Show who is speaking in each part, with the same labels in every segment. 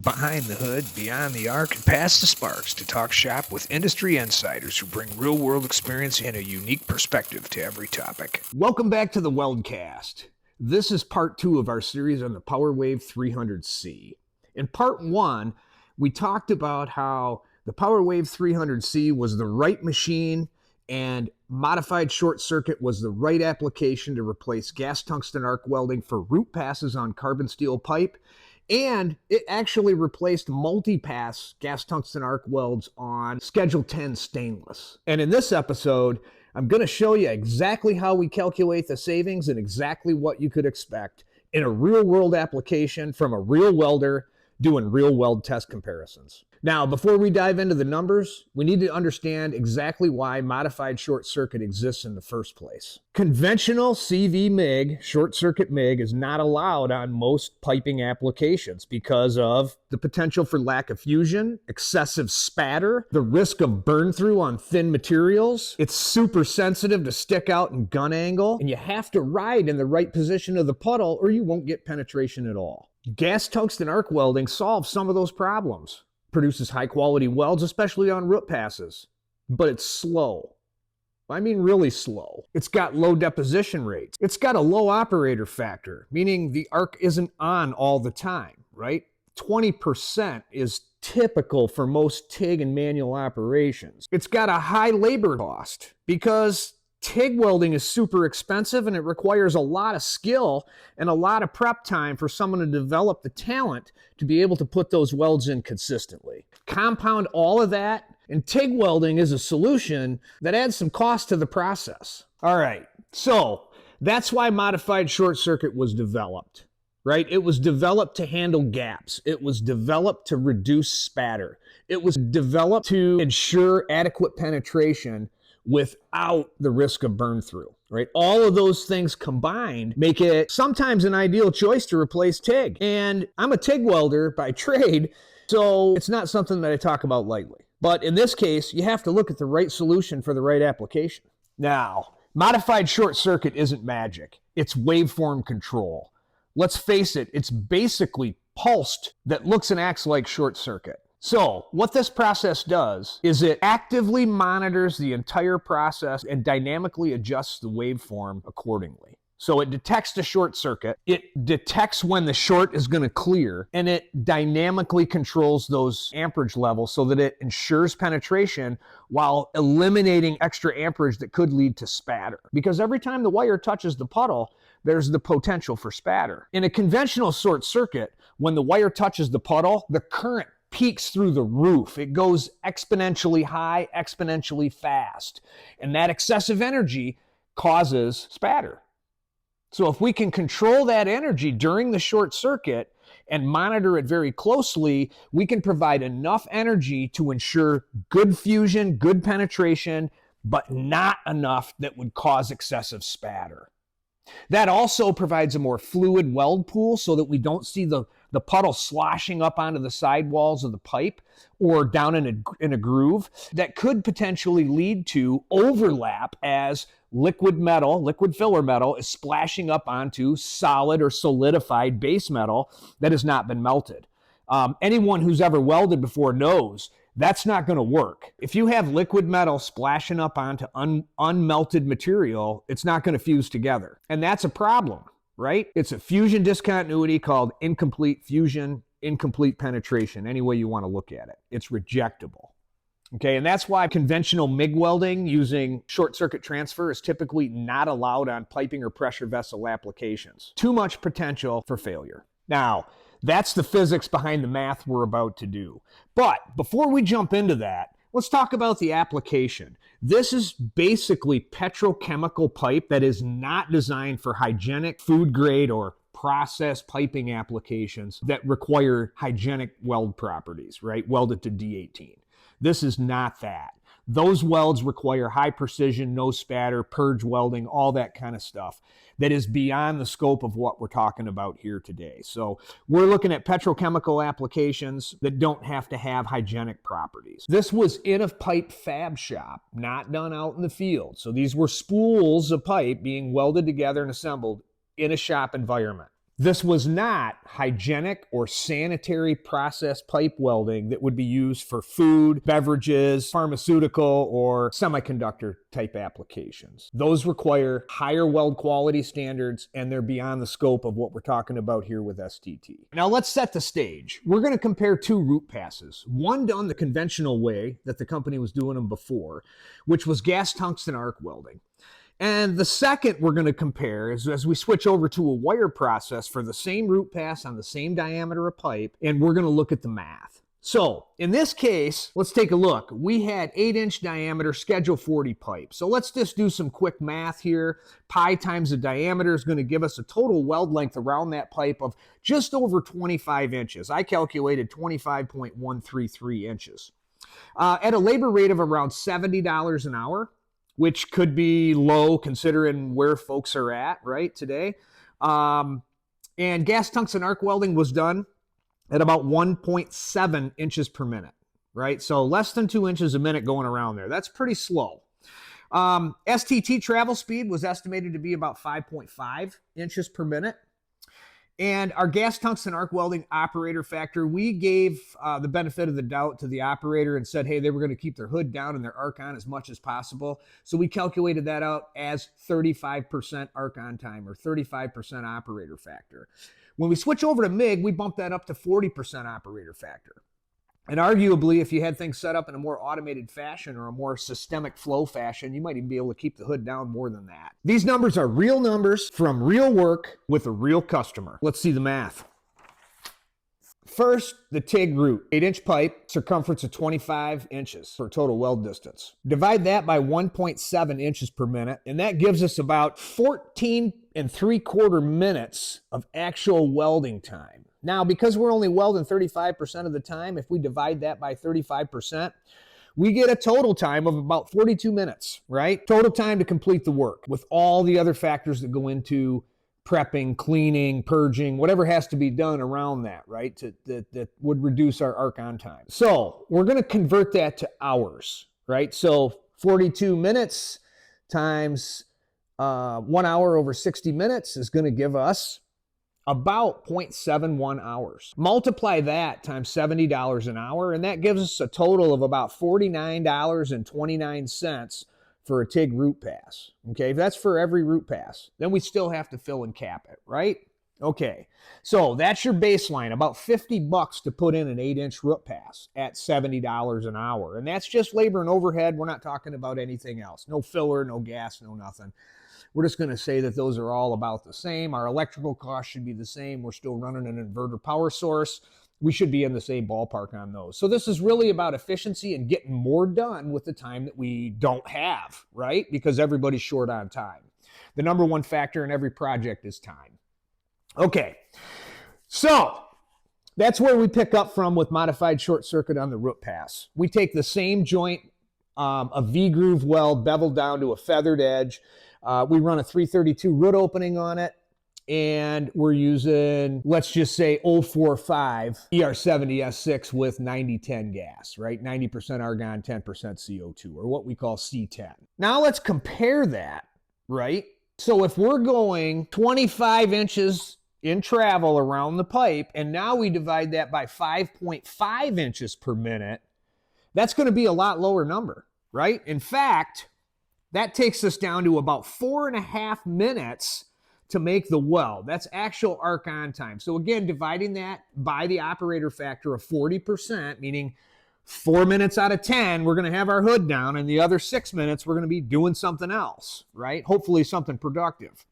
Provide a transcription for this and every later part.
Speaker 1: Behind the hood, beyond the arc, and past the sparks to talk shop with industry insiders who bring real-world experience and a unique perspective to every topic. Welcome back to the Weldcast. This is part 2 of our series on the PowerWave 300C. In part 1, we talked about how the PowerWave 300C was the right machine and modified short circuit was the right application to replace gas tungsten arc welding for root passes on carbon steel pipe. And it actually replaced multi-pass gas tungsten arc welds on Schedule 10 stainless. And in this episode, I'm going to show you exactly how we calculate the savings and exactly what you could expect in a real-world application from a real welder doing real weld test comparisons. Now, before we dive into the numbers, we need to understand exactly why modified short circuit exists in the first place. Conventional CV MIG, short circuit MIG, is not allowed on most piping applications because of the potential for lack of fusion, excessive spatter, the risk of burn through on thin materials. It's super sensitive to stick out and gun angle, and you have to ride in the right position of the puddle or you won't get penetration at all. Gas tungsten arc welding solves some of those problems. Produces high quality welds, especially on root passes, but it's slow. I mean really slow. It's got low deposition rates. It's got a low operator factor, meaning the arc isn't on all the time, right? 20% is typical for most TIG and manual operations. It's got a high labor cost because TIG welding is super expensive and it requires a lot of skill and a lot of prep time for someone to develop the talent to be able to put those welds in consistently. Compound all of that, and TIG welding is a solution that adds some cost to the process. All right, so that's why modified short circuit was developed, right? It was developed to handle gaps. It was developed to reduce spatter. It was developed to ensure adequate penetration without the risk of burn through, right? All of those things combined make it sometimes an ideal choice to replace TIG. And I'm a TIG welder by trade, so it's not something that I talk about lightly. But in this case, you have to look at the right solution for the right application. Now, modified short circuit isn't magic. It's waveform control. Let's face it, it's basically pulsed that looks and acts like short circuit. So what this process does is it actively monitors the entire process and dynamically adjusts the waveform accordingly. So it detects the short circuit, it detects when the short is going to clear, and it dynamically controls those amperage levels so that it ensures penetration while eliminating extra amperage that could lead to spatter. Because every time the wire touches the puddle, there's the potential for spatter. In a conventional short circuit, when the wire touches the puddle, the current peaks through the roof. It goes exponentially high, exponentially fast. And that excessive energy causes spatter. So if we can control that energy during the short circuit and monitor it very closely, we can provide enough energy to ensure good fusion, good penetration, but not enough that would cause excessive spatter. That also provides a more fluid weld pool so that we don't see the puddle sloshing up onto the sidewalls of the pipe or down in a groove that could potentially lead to overlap as liquid filler metal is splashing up onto solid or solidified base metal that has not been melted. Anyone who's ever welded before knows that's not going to work. If you have liquid metal splashing up onto unmelted material, it's not going to fuse together. And that's a problem, right? It's a fusion discontinuity called incomplete fusion, incomplete penetration, any way you want to look at it. It's rejectable. Okay, and that's why conventional MIG welding using short circuit transfer is typically not allowed on piping or pressure vessel applications. Too much potential for failure. Now, that's the physics behind the math we're about to do. But before we jump into that, let's talk about the application. This is basically petrochemical pipe that is not designed for hygienic, food grade, or process piping applications that require hygienic weld properties, right? Welded to D18. This is not that. Those welds require high precision, no spatter, purge welding, all that kind of stuff that is beyond the scope of what we're talking about here today. So we're looking at petrochemical applications that don't have to have hygienic properties. This was in a pipe fab shop, not done out in the field. So these were spools of pipe being welded together and assembled in a shop environment. This was not hygienic or sanitary process pipe welding that would be used for food, beverages, pharmaceutical, or semiconductor type applications. Those require higher weld quality standards, and they're beyond the scope of what we're talking about here with STT. Now let's set the stage. We're going to compare two root passes. One done the conventional way that the company was doing them before, which was gas tungsten arc welding. And the second we're going to compare is as we switch over to a wire process for the same root pass on the same diameter of pipe, and we're going to look at the math. So in this case, let's take a look. We had 8-inch diameter Schedule 40 pipe. So let's just do some quick math here. Pi times the diameter is going to give us a total weld length around that pipe of just over 25 inches. I calculated 25.133 inches. At a labor rate of around $70 an hour, which could be low considering where folks are at, right, today. And gas tungsten arc welding was done at about 1.7 inches per minute, right? So less than 2 inches a minute going around there. That's pretty slow. STT travel speed was estimated to be about 5.5 inches per minute. And our gas tungsten arc welding operator factor, we gave the benefit of the doubt to the operator and said, hey, they were going to keep their hood down and their arc on as much as possible. So we calculated that out as 35% arc on time, or 35% operator factor. When we switch over to MIG, we bump that up to 40% operator factor. And arguably, if you had things set up in a more automated fashion or a more systemic flow fashion, you might even be able to keep the hood down more than that. These numbers are real numbers from real work with a real customer. Let's see the math. First, the TIG root, 8-inch pipe, circumference of 25 inches for total weld distance. Divide that by 1.7 inches per minute, and that gives us about 14 3/4 minutes of actual welding time. Now, because we're only welding 35% of the time, if we divide that by 35%, we get a total time of about 42 minutes, right? Total time to complete the work with all the other factors that go into prepping, cleaning, purging, whatever has to be done around that, right? That would reduce our arc on time. So we're going to convert that to hours, right? So 42 minutes times 1 hour over 60 minutes is going to give us about 0.71 hours. Multiply that times $70 an hour, and that gives us a total of about $49.29 for a TIG root pass. Okay, that's for every root pass. Then we still have to fill and cap it, right? Okay, so that's your baseline, about $50 to put in an 8-inch root pass at $70 an hour. And that's just labor and overhead. We're not talking about anything else. No filler, no gas, no nothing. We're just going to say that those are all about the same. Our electrical costs should be the same. We're still running an inverter power source. We should be in the same ballpark on those. So this is really about efficiency and getting more done with the time that we don't have, right? Because everybody's short on time. The number one factor in every project is time. Okay, so that's where we pick up from with modified short circuit on the root pass. We take the same joint, a V-groove weld beveled down to a feathered edge. We run a 332 root opening on it, and we're using, let's just say 045 ER70S6 with 90-10 gas, right? 90% argon, 10% CO2, or what we call C10. Now let's compare that, right? So if we're going 25 inches in travel around the pipe, and now we divide that by 5.5 inches per minute, that's going to be a lot lower number, right? In fact, that takes us down to about 4.5 minutes to make the weld. That's actual arc on time. So again, dividing that by the operator factor of 40%, meaning 4 minutes out of 10, we're going to have our hood down, and the other 6 minutes, we're going to be doing something else, right? Hopefully something productive.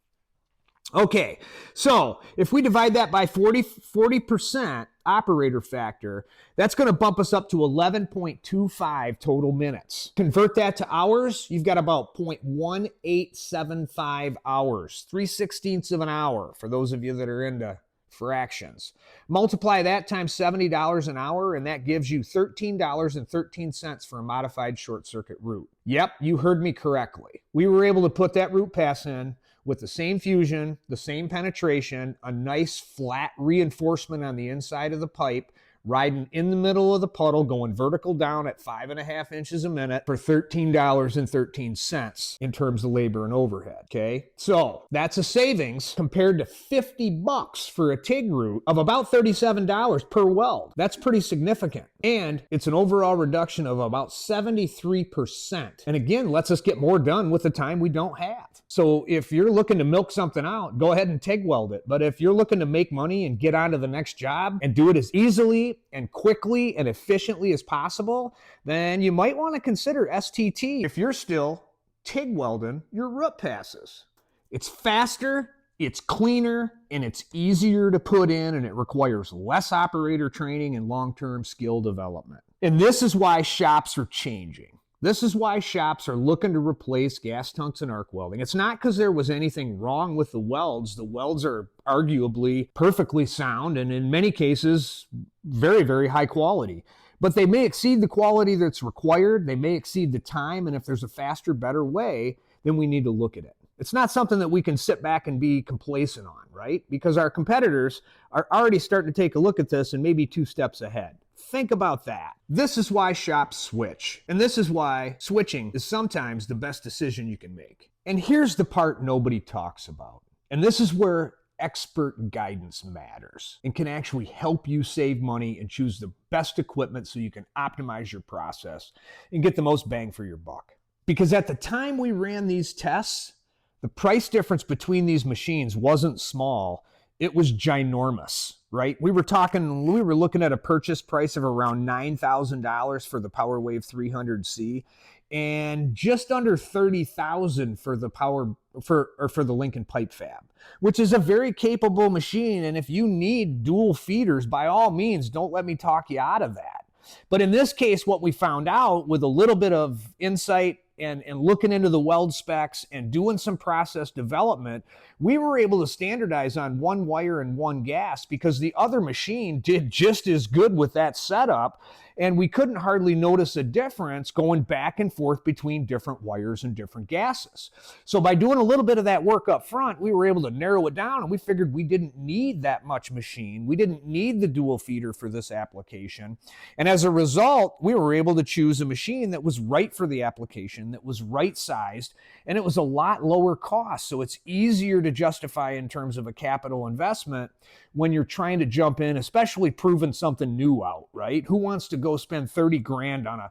Speaker 1: Okay, so if we divide that by 40% operator factor, that's going to bump us up to 11.25 total minutes. Convert that to hours, you've got about 0.1875 hours, 3/16 of an hour for those of you that are into fractions. Multiply that times $70 an hour, and that gives you $13.13 for a modified short circuit root. Yep, you heard me correctly. We were able to put that root pass in with the same fusion, the same penetration, a nice flat reinforcement on the inside of the pipe, riding in the middle of the puddle, going vertical down at 5.5 inches a minute for $13.13 in terms of labor and overhead, okay? So that's a savings compared to $50 for a TIG route of about $37 per weld. That's pretty significant. And it's an overall reduction of about 73%. And again, lets us get more done with the time we don't have. So if you're looking to milk something out, go ahead and TIG weld it. But if you're looking to make money and get on to the next job and do it as easily and quickly and efficiently as possible, then you might want to consider STT if you're still TIG welding your root passes. It's faster, it's cleaner, and it's easier to put in, and it requires less operator training and long-term skill development. And this is why shops are changing. This is why shops are looking to replace gas tanks and arc welding. It's not because there was anything wrong with the welds. The welds are arguably perfectly sound and in many cases very, very high quality. But they may exceed the quality that's required. They may exceed the time. And if there's a faster, better way, then we need to look at it. It's not something that we can sit back and be complacent on, right? Because our competitors are already starting to take a look at this and maybe 2 steps ahead. Think about that. This is why shops switch. And this is why switching is sometimes the best decision you can make. And here's the part nobody talks about. And this is where expert guidance matters and can actually help you save money and choose the best equipment so you can optimize your process and get the most bang for your buck. Because at the time we ran these tests, the price difference between these machines wasn't small. It was ginormous, right? We were looking at a purchase price of around $9,000 for the PowerWave 300C and just under $30,000 for the Lincoln Pipe Fab, which is a very capable machine. And if you need dual feeders, by all means, don't let me talk you out of that. But in this case, what we found out with a little bit of insight and looking into the weld specs and doing some process development, we were able to standardize on 1 wire and 1 gas because the other machine did just as good with that setup. And we couldn't hardly notice a difference going back and forth between different wires and different gases. So by doing a little bit of that work up front, we were able to narrow it down, and we figured we didn't need that much machine. We didn't need the dual feeder for this application. And as a result, we were able to choose a machine that was right for the application, that was right sized, and it was a lot lower cost. So it's easier to justify in terms of a capital investment when you're trying to jump in, especially proving something new out, right? Who wants to go spend 30 grand on a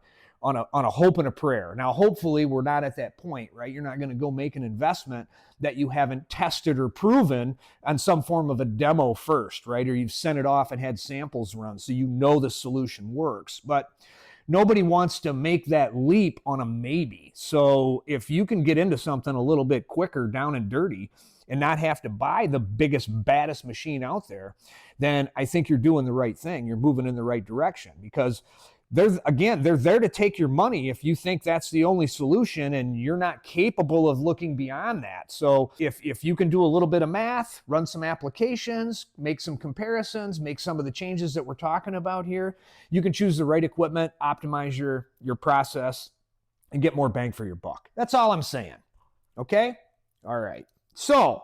Speaker 1: hope and a prayer? Now, hopefully we're not at that point, right? You're not going to go make an investment that you haven't tested or proven on some form of a demo first, right? Or you've sent it off and had samples run so you know the solution works. But nobody wants to make that leap on a maybe. So if you can get into something a little bit quicker, down and dirty, and not have to buy the biggest, baddest machine out there, then I think you're doing the right thing. You're moving in the right direction because they're there to take your money if you think that's the only solution and you're not capable of looking beyond that. So if you can do a little bit of math, run some applications, make some comparisons, make some of the changes that we're talking about here, you can choose the right equipment, optimize your process, and get more bang for your buck. That's all I'm saying. Okay? All right. So,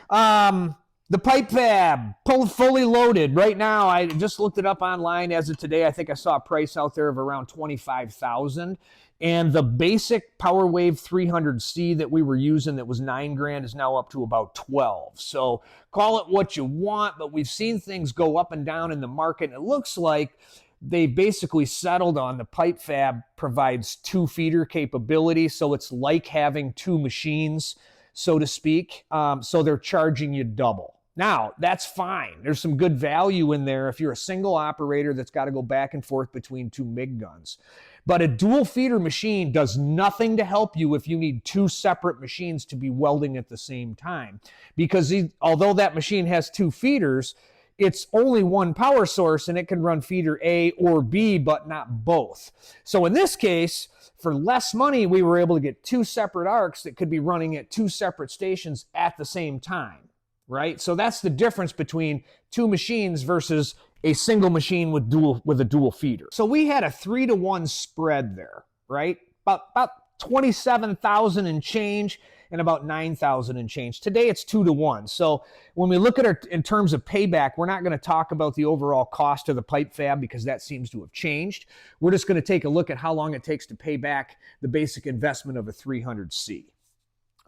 Speaker 1: the pipe fab, fully loaded. Right now, I just looked it up online as of today. I think I saw a price out there of around $25,000. And the basic PowerWave 300C that we were using that was $9 grand is now up to about 12. So call it what you want, but we've seen things go up and down in the market. And it looks like they basically settled on the pipe fab provides 2 feeder capability. So it's like having 2 machines, so to speak. So they're charging you double. Now, that's fine. There's some good value in there if you're a single operator that's got to go back and forth between 2 MIG guns. But a dual feeder machine does nothing to help you if you need 2 separate machines to be welding at the same time. Because although that machine has 2 feeders, it's only 1 power source and it can run feeder A or B, but not both. So in this case, for less money, we were able to get 2 separate arcs that could be running at 2 separate stations at the same time, right? So that's the difference between 2 machines versus a single machine with a dual feeder. So we had a 3-to-1 spread there, right? About 27,000 and change. and about 9,000 and change. Today it's 2 to 1. So when we look at it in terms of payback, we're not going to talk about the overall cost of the pipe fab because that seems to have changed. We're just going to take a look at how long it takes to pay back the basic investment of a 300C.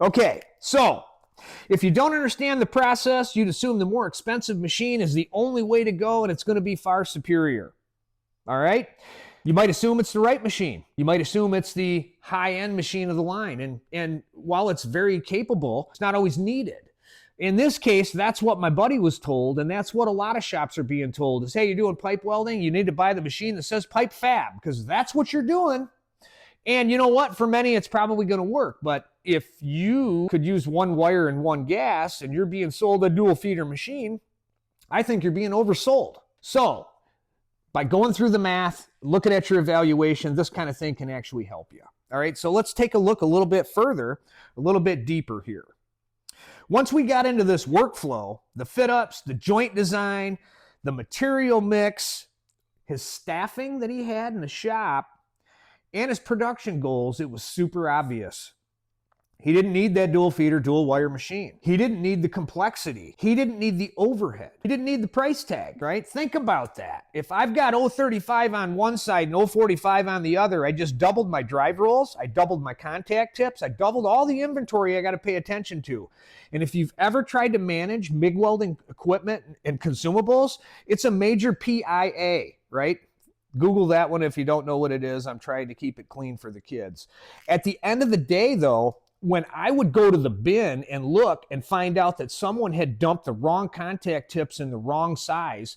Speaker 1: Okay, so if you don't understand the process, you'd assume the more expensive machine is the only way to go and it's going to be far superior. All right? You might assume it's the right machine. You might assume it's the high-end machine of the line. And while it's very capable, it's not always needed. In this case, that's what my buddy was told, and that's what a lot of shops are being told is, hey, you're doing pipe welding, you need to buy the machine that says pipe fab, because that's what you're doing. And you know what? For many, it's probably going to work. But if you could use one wire and one gas, and you're being sold a dual feeder machine, I think you're being oversold. So by going through the math, looking at your evaluation, this kind of thing can actually help you. All right, so let's take a look a little bit further, a little bit deeper here. Once we got into this workflow, the fit-ups, the joint design, the material mix, his staffing that he had in the shop, and his production goals, it was super obvious. He didn't need that dual feeder, dual wire machine. He didn't need the complexity. He didn't need the overhead. He didn't need the price tag, right? Think about that. If I've got 035 on one side and 045 on the other, I just doubled my drive rolls, I doubled my contact tips, I doubled all the inventory I got to pay attention to. And if you've ever tried to manage MIG welding equipment and consumables, it's a major PIA, right? Google that one if you don't know what it is. I'm trying to keep it clean for the kids. At the end of the day, though, when I would go to the bin and look and find out that someone had dumped the wrong contact tips in the wrong size,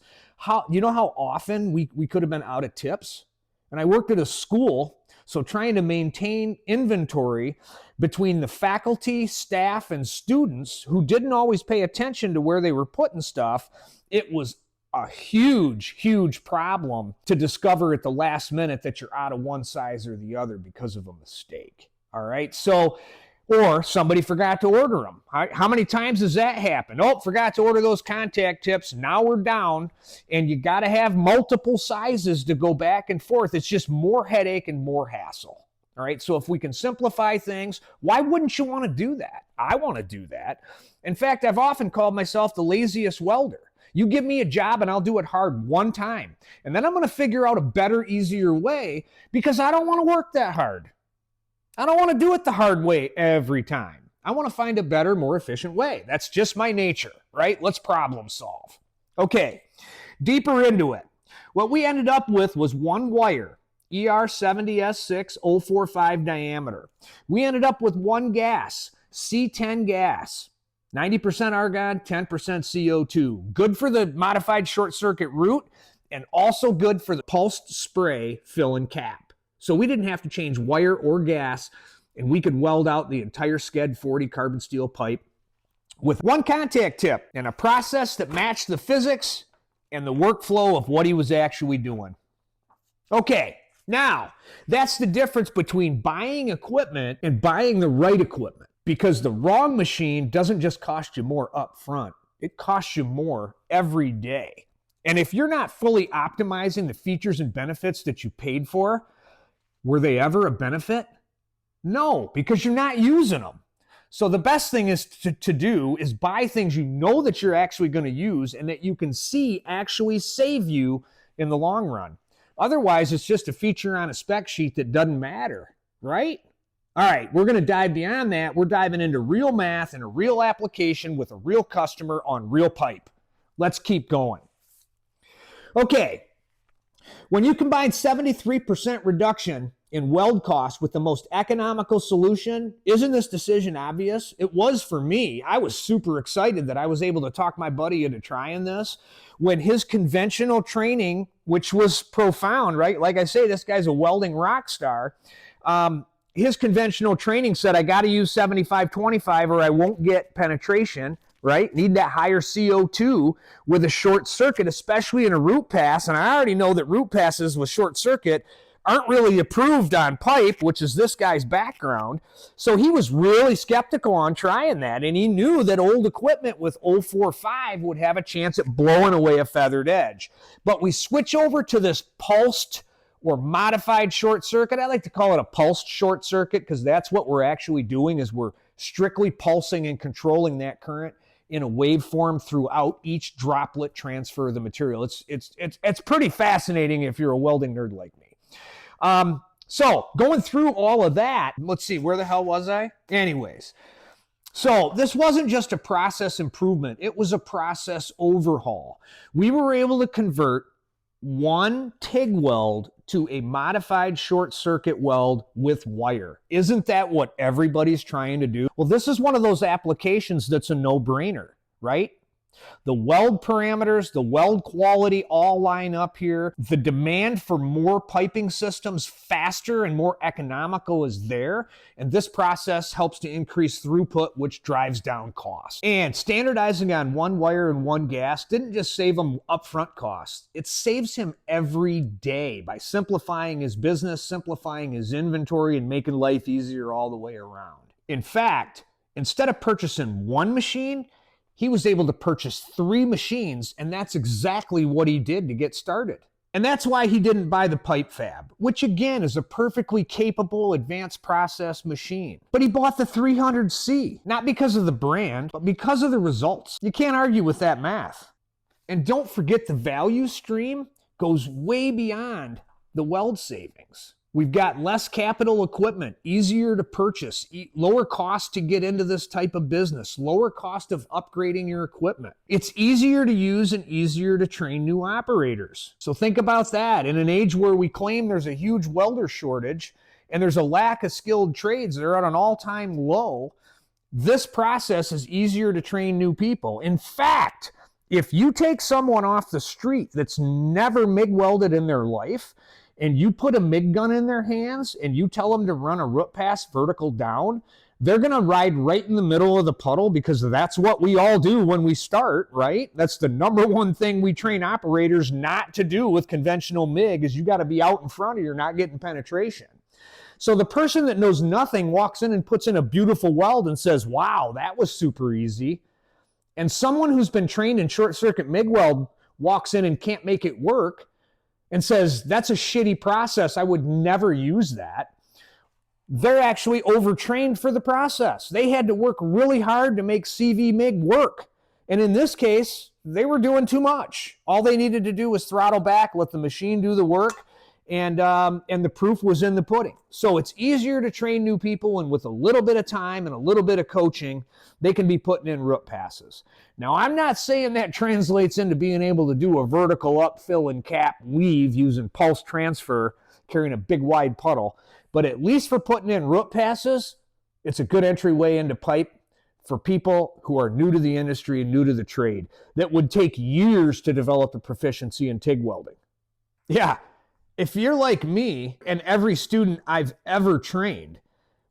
Speaker 1: you know how often we could have been out of tips? And I worked at a school, so trying to maintain inventory between the faculty, staff, and students who didn't always pay attention to where they were putting stuff, it was a huge, huge problem to discover at the last minute that you're out of one size or the other because of a mistake. All right, so, or somebody forgot to order them. How many times does that happen? Oh, forgot to order those contact tips. Now we're down, and you got to have multiple sizes to go back and forth. It's just more headache and more hassle. All right, so if we can simplify things, why wouldn't you want to do that? I want to do that. In fact, I've often called myself the laziest welder. You give me a job and I'll do it hard one time. And then I'm going to figure out a better, easier way because I don't want to work that hard. I don't want to do it the hard way every time. I want to find a better, more efficient way. That's just my nature, right? Let's problem solve. Okay, deeper into it. What we ended up with was one wire, ER70S6 045 diameter. We ended up with one gas, C10 gas. 90% argon, 10% CO2. Good for the modified short circuit route and also good for the pulsed spray fill and cap. So we didn't have to change wire or gas and we could weld out the entire Sked 40 carbon steel pipe with one contact tip and a process that matched the physics and the workflow of what he was actually doing. Okay, now that's the difference between buying equipment and buying the right equipment. Because the wrong machine doesn't just cost you more up front, it costs you more every day. And if you're not fully optimizing the features and benefits that you paid for, were they ever a benefit? No, because you're not using them. So the best thing is to do is buy things you know that you're actually going to use and that you can see actually save you in the long run. Otherwise, it's just a feature on a spec sheet that doesn't matter, right? All right, we're going to dive beyond that. We're diving into real math and a real application with a real customer on real pipe. Let's keep going. Okay, when you combine 73% reduction in weld costs with the most economical solution, isn't this decision obvious? It was for me. I was super excited that I was able to talk my buddy into trying this when his conventional training, which was profound, right? Like I say, this guy's a welding rock star. His conventional training said, I got to use 75-25 or I won't get penetration, right? Need that higher CO2 with a short circuit, especially in a root pass. And I already know that root passes with short circuit aren't really approved on pipe, which is this guy's background. So he was really skeptical on trying that. And he knew that old equipment with 045 would have a chance at blowing away a feathered edge. But we switch over to this pulsed or modified short circuit. I like to call it a pulsed short circuit because that's what we're actually doing is we're strictly pulsing and controlling that current in a waveform throughout each droplet transfer of the material. It's pretty fascinating if you're a welding nerd like me. So going through all of that, let's see, where the hell was I? Anyways, so this wasn't just a process improvement. It was a process overhaul. We were able to convert one TIG weld to a modified short circuit weld with wire. Isn't that what everybody's trying to do? Well, this is one of those applications that's a no-brainer, right? The weld parameters, the weld quality all line up here. The demand for more piping systems faster and more economical is there. And this process helps to increase throughput, which drives down costs. And standardizing on one wire and one gas didn't just save him upfront costs. It saves him every day by simplifying his business, simplifying his inventory, and making life easier all the way around. In fact, instead of purchasing one machine, he was able to purchase 3 machines, and that's exactly what he did to get started. And that's why he didn't buy the pipe fab, which again is a perfectly capable advanced process machine. But he bought the 300C, not because of the brand, but because of the results. You can't argue with that math. And don't forget, the value stream goes way beyond the weld savings. We've got less capital equipment, easier to purchase, lower cost to get into this type of business, lower cost of upgrading your equipment. It's easier to use and easier to train new operators. So think about that. In an age where we claim there's a huge welder shortage and there's a lack of skilled trades that are at an all-time low, this process is easier to train new people. In fact, if you take someone off the street that's never MIG welded in their life, and you put a MIG gun in their hands and you tell them to run a root pass vertical down, they're going to ride right in the middle of the puddle, because that's what we all do when we start, right? That's the number one thing we train operators not to do with conventional MIG, is you got to be out in front or you're not getting penetration. So the person that knows nothing walks in and puts in a beautiful weld and says, wow, that was super easy. And someone who's been trained in short circuit MIG weld walks in and can't make it work and says, that's a shitty process, I would never use that. They're actually overtrained for the process. They had to work really hard to make CV MIG work. And in this case, they were doing too much. All they needed to do was throttle back, let the machine do the work, and the proof was in the pudding. So it's easier to train new people, and with a little bit of time and a little bit of coaching, they can be putting in root passes. Now, I'm not saying that translates into being able to do a vertical upfill and cap weave using pulse transfer, carrying a big wide puddle, but at least for putting in root passes, it's a good entryway into pipe for people who are new to the industry and new to the trade that would take years to develop a proficiency in TIG welding. Yeah. If you're like me and every student I've ever trained,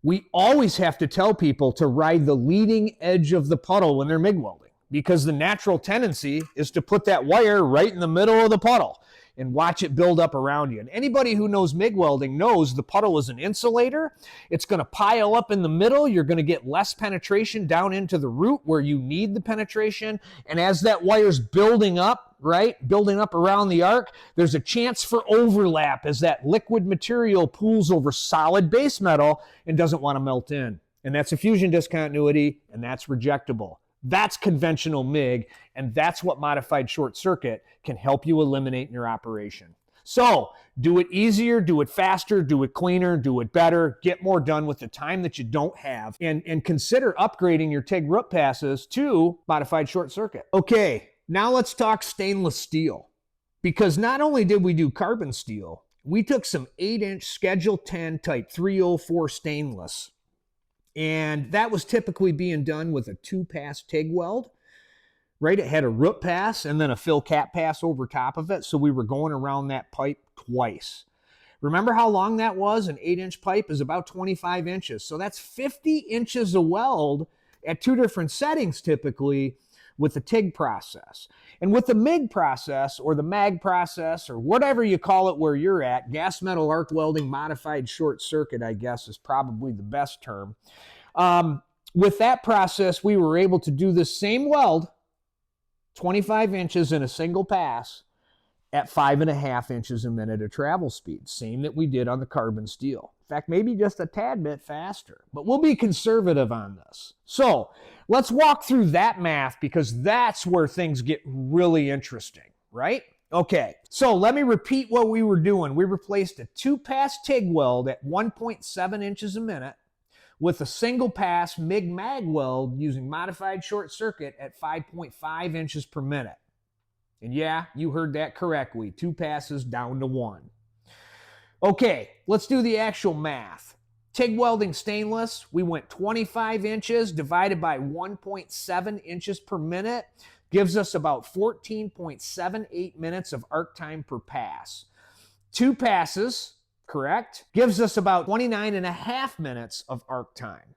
Speaker 1: we always have to tell people to ride the leading edge of the puddle when they're MIG welding, because the natural tendency is to put that wire right in the middle of the puddle and watch it build up around you. And anybody who knows MIG welding knows the puddle is an insulator. It's going to pile up in the middle. You're going to get less penetration down into the root where you need the penetration. And as that wire's building up, right, building up around the arc, there's a chance for overlap as that liquid material pools over solid base metal and doesn't want to melt in. And that's a fusion discontinuity, and that's rejectable. That's conventional MIG, and that's what modified short circuit can help you eliminate in your operation. So do it easier, do it faster, do it cleaner, do it better, get more done with the time that you don't have, and consider upgrading your TIG root passes to modified short circuit. Okay, now let's talk stainless steel, because not only did we do carbon steel, we took some 8-inch Schedule 10 Type 304 stainless. And that was typically being done with a 2-pass TIG weld, right? It had a root pass and then a fill cap pass over top of it. So we were going around that pipe twice. Remember how long that was? An 8-inch pipe is about 25 inches. So that's 50 inches of weld at 2 different settings typically with the TIG process. And with the MIG process or the MAG process or whatever you call it where you're at, gas metal arc welding modified short circuit, I guess, is probably the best term. With that process, we were able to do the same weld, 25 inches in a single pass, at 5.5 inches a minute of travel speed, same that we did on the carbon steel. In fact, maybe just a tad bit faster, but we'll be conservative on this. So let's walk through that math because that's where things get really interesting, right? Okay, so let me repeat what we were doing. We replaced a 2-pass TIG weld at 1.7 inches a minute with a single pass MIG-MAG weld using modified short circuit at 5.5 inches per minute. And yeah, you heard that correctly, 2 passes down to 1. Okay, let's do the actual math. TIG welding stainless, we went 25 inches divided by 1.7 inches per minute, gives us about 14.78 minutes of arc time per pass. 2 passes, correct, gives us about 29.5 minutes of arc time.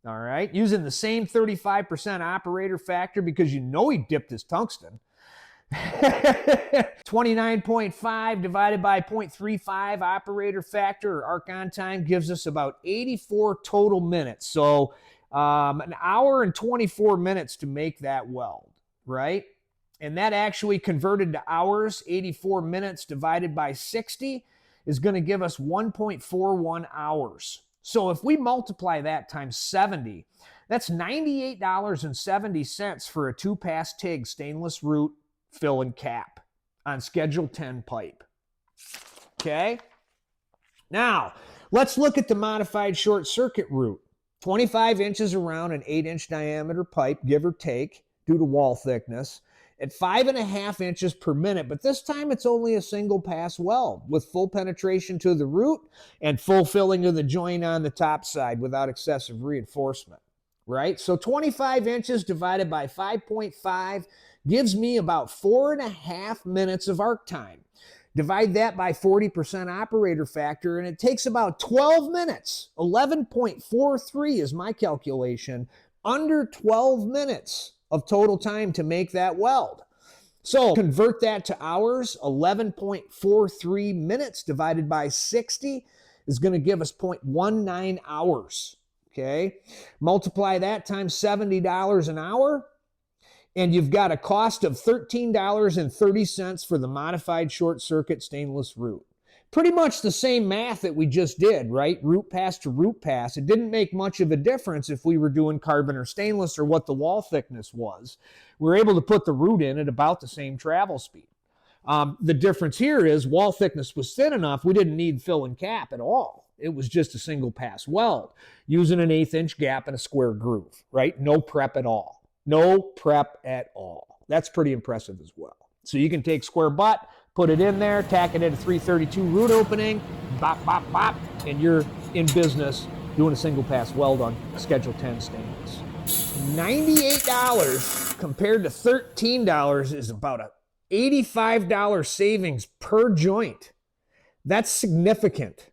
Speaker 1: All right, using the same 35% operator factor because you know he dipped his tungsten. 29.5 divided by 0.35 operator factor or arc on time gives us about 84 total minutes. So an hour and 24 minutes to make that weld, right? And that actually converted to hours, 84 minutes divided by 60 is going to give us 1.41 hours. So if we multiply that times 70, that's $98.70 for a 2-pass TIG stainless root fill and cap on Schedule 10 pipe. Okay? Now, let's look at the modified short circuit route. 25 inches around an 8-inch diameter pipe, give or take, due to wall thickness, at 5.5 inches per minute, but this time it's only a single pass weld with full penetration to the root and full filling of the joint on the top side without excessive reinforcement, right? So 25 inches divided by 5.5 gives me about 4.5 minutes of arc time. Divide that by 40% operator factor, and it takes about 12 minutes. 11.43 is my calculation. Under 12 minutes of total time to make that weld. So convert that to hours. 11.43 minutes divided by 60 is going to give us 0.19 hours. Okay? Multiply that times $70 an hour. And you've got a cost of $13.30 for the modified short circuit stainless root. Pretty much the same math that we just did, right? Root pass to root pass. It didn't make much of a difference if we were doing carbon or stainless or what the wall thickness was. We were able to put the root in at about the same travel speed. The difference here is wall thickness was thin enough, we didn't need fill and cap at all. It was just a single pass weld using an 1/8 inch gap and a square groove, right? No prep at all. No prep at all. That's pretty impressive as well. So you can take square butt, put it in there, tack it at a 332 root opening, bop, bop, bop, and you're in business doing a single pass weld on Schedule 10 stainless. $98 compared to $13 is about a $85 savings per joint. That's significant.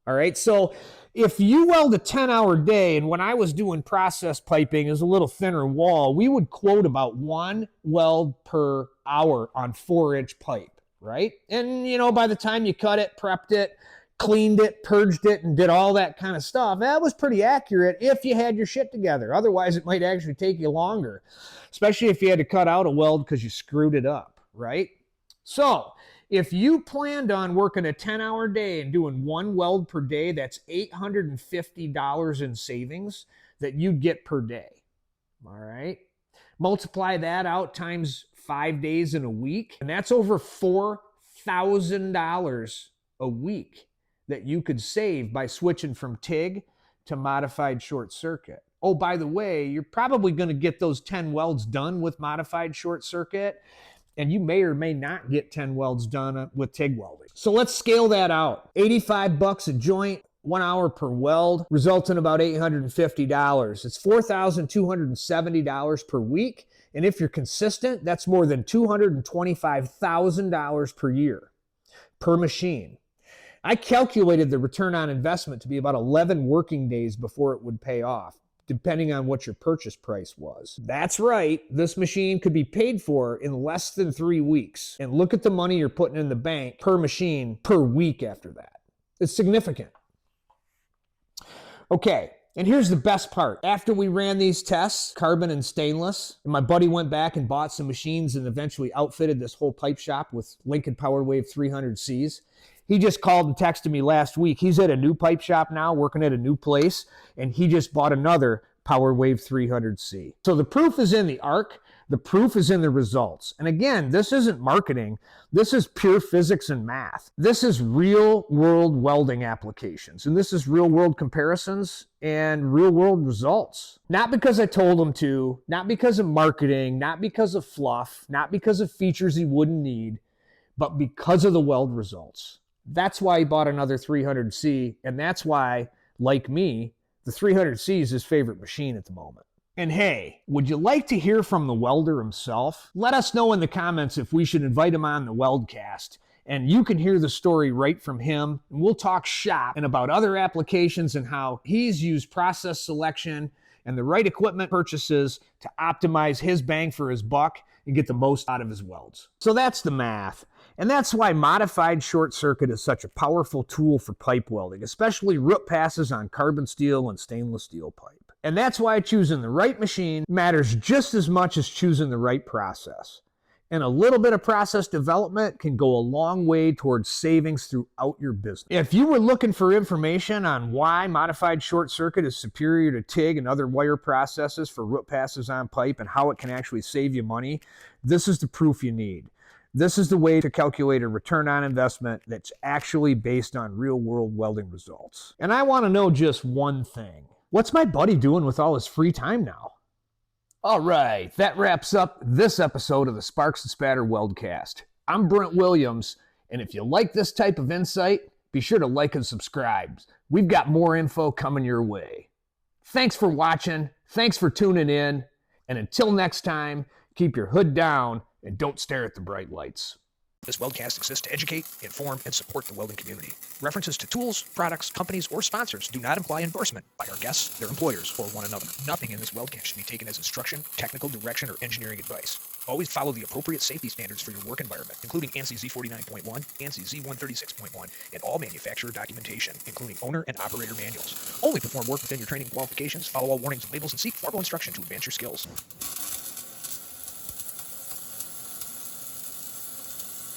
Speaker 1: All right, so if you weld a 10-hour day, and when I was doing process piping, it was a little thinner wall, we would quote about 1 weld per hour on 4-inch pipe, right? And, you know, by the time you cut it, prepped it, cleaned it, purged it, and did all that kind of stuff, that was pretty accurate if you had your shit together. Otherwise, it might actually take you longer, especially if you had to cut out a weld because you screwed it up, right? So if you planned on working a 10-hour day and doing 1 weld per day, that's $850 in savings that you'd get per day. All right? Multiply that out times 5 days in a week, and that's over $4,000 a week that you could save by switching from TIG to modified short circuit. Oh, by the way, you're probably going to get those 10 welds done with modified short circuit, and you may or may not get 10 welds done with TIG welding. So let's scale that out. $85 a joint, 1 hour per weld, results in about $850. It's $4,270 per week. And if you're consistent, that's more than $225,000 per year, per machine. I calculated the return on investment to be about 11 working days before it would pay off, depending on what your purchase price was. That's right, this machine could be paid for in less than 3 weeks. And look at the money you're putting in the bank per machine per week after that. It's significant. Okay, And here's the best part. After we ran these tests, carbon and stainless, and my buddy went back and bought some machines and eventually outfitted this whole pipe shop with Lincoln PowerWave 300Cs. He just called and texted me last week. He's at a new pipe shop now, working at a new place, and he just bought another PowerWave 300C. So the proof is in the arc. The proof is in the results. And again, this isn't marketing. This is pure physics and math. This is real world welding applications. And this is real world comparisons and real world results. Not because I told him to, not because of marketing, not because of fluff, not because of features he wouldn't need, but because of the weld results. That's why he bought another 300C. And that's why, like me, the 300C is his favorite machine at the moment. And hey, would you like to hear from the welder himself? Let us know in the comments if we should invite him on the Weldcast. And you can hear the story right from him. And we'll talk shop and about other applications and how he's used process selection and the right equipment purchases to optimize his bang for his buck and get the most out of his welds. So that's the math. And that's why modified short circuit is such a powerful tool for pipe welding, especially root passes on carbon steel and stainless steel pipe. And that's why choosing the right machine matters just as much as choosing the right process. And a little bit of process development can go a long way towards savings throughout your business. If you were looking for information on why modified short circuit is superior to TIG and other wire processes for root passes on pipe and how it can actually save you money, this is the proof you need. This is the way to calculate a return on investment that's actually based on real world welding results. And I want to know just one thing. What's my buddy doing with all his free time now? All right, that wraps up this episode of the Sparks and Spatter Weldcast. I'm Brent Williams, and if you like this type of insight, be sure to like and subscribe. We've got more info coming your way. Thanks for watching, thanks for tuning in, and until next time, keep your hood down and don't stare at the bright lights. This Weldcast exists to educate, inform, and support the welding community. References to tools, products, companies, or sponsors do not imply endorsement by our guests, their employers, or one another. Nothing in this Weldcast should be taken as instruction, technical direction, or engineering advice. Always follow the appropriate safety standards for your work environment, including ANSI Z49.1, ANSI Z136.1, and all manufacturer documentation, including owner and operator manuals. Only perform work within your training qualifications, follow all warnings and labels, and seek formal instruction to advance your skills.